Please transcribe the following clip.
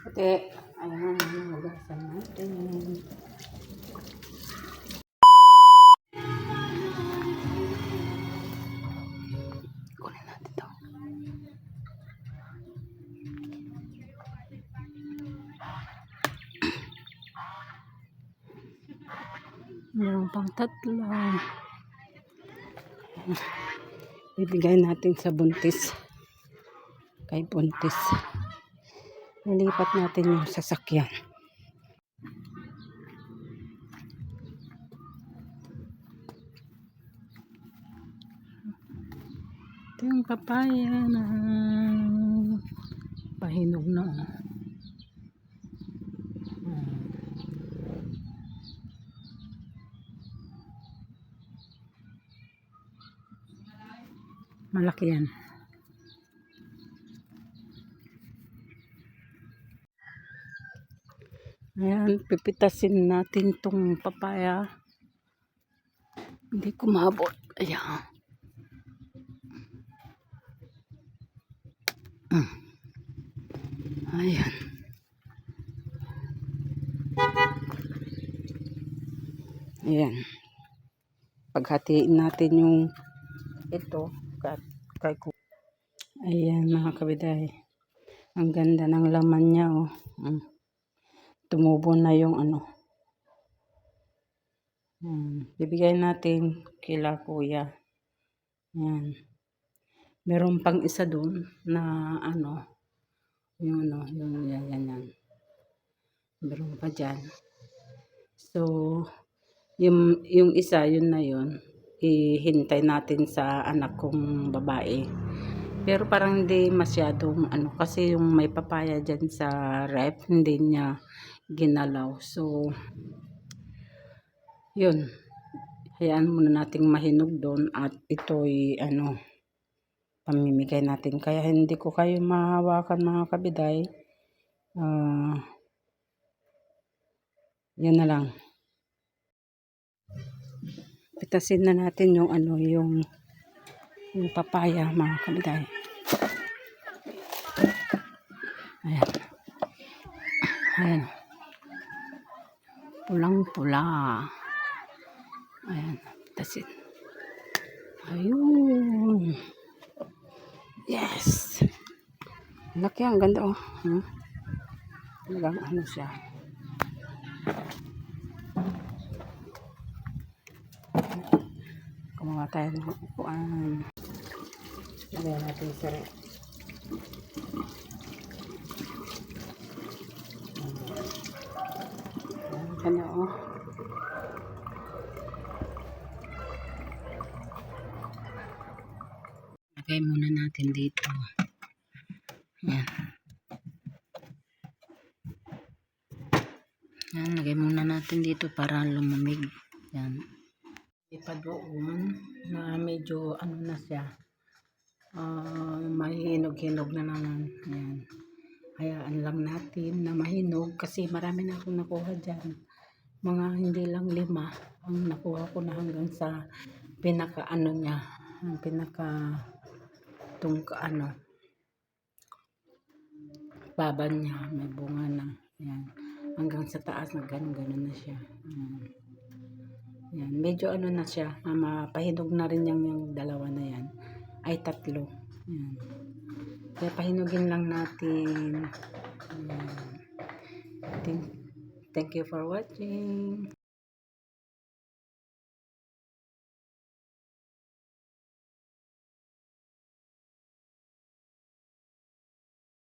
Puti. Ayan, magasan natin. Kunin natin ito. Meron pang tatlo. Bibigay natin sa buntis. Kay buntis. Nilipat natin yung sasakyan. Ito yung papaya na pahinog na. Malaki yan. Ayan, pipitasin natin tong papaya. Hindi ko maabot. Ayan. Ayan. Ayan. Paghatiin natin yung ito. Ayan mga kabiday. Ang ganda ng laman niya. Oh. Tumubo na yung ano. Bibigay natin kila kuya. Ayan. Meron pang isa doon na ano. Yung ano. Yung yan. Meron pa dyan. So, yung isa, yun na yun. Ihintay natin sa anak kong babae. Pero parang hindi masyadong ano. Kasi yung may papaya dyan sa rep, hindi niya ginalaw. So, yun. Hayaan muna nating mahinog doon. At ito'y ano, pamimigay natin. Kaya hindi ko kayo mahawakan mga kabiday. Yan na lang. Pitasin na natin yung ano, yung papaya mga kabiday. Ayan. Ayan. Pulang-pula. Ayan. Pitasin. Ayun. Yes. Laki, ang ganda oh. Talagang ano siya. Kumawa tayo ng upuan. Lagyan natin sa rep. Ayan oh. Lagay muna natin dito. Ayan. Ayan, lagay muna natin dito para lumamig. Ayan. Ipadoon na medyo ano na siya. Mahinog-hinog na naman. Ayan. Hayaan lang natin na mahinog kasi marami na akong nakuha dyan. Mga hindi lang 5 ang nakuha ko na hanggang sa pinaka ano niya. Ang pinaka ano baba niya. May bunga na. Ayan. Hanggang sa taas na ganun na siya. Ayan. Medyo ano na siya. Mapahinog na rin yung dalawa na yan. Ay 3. Ayan. Kaya pahinugin lang natin. Thank you for watching.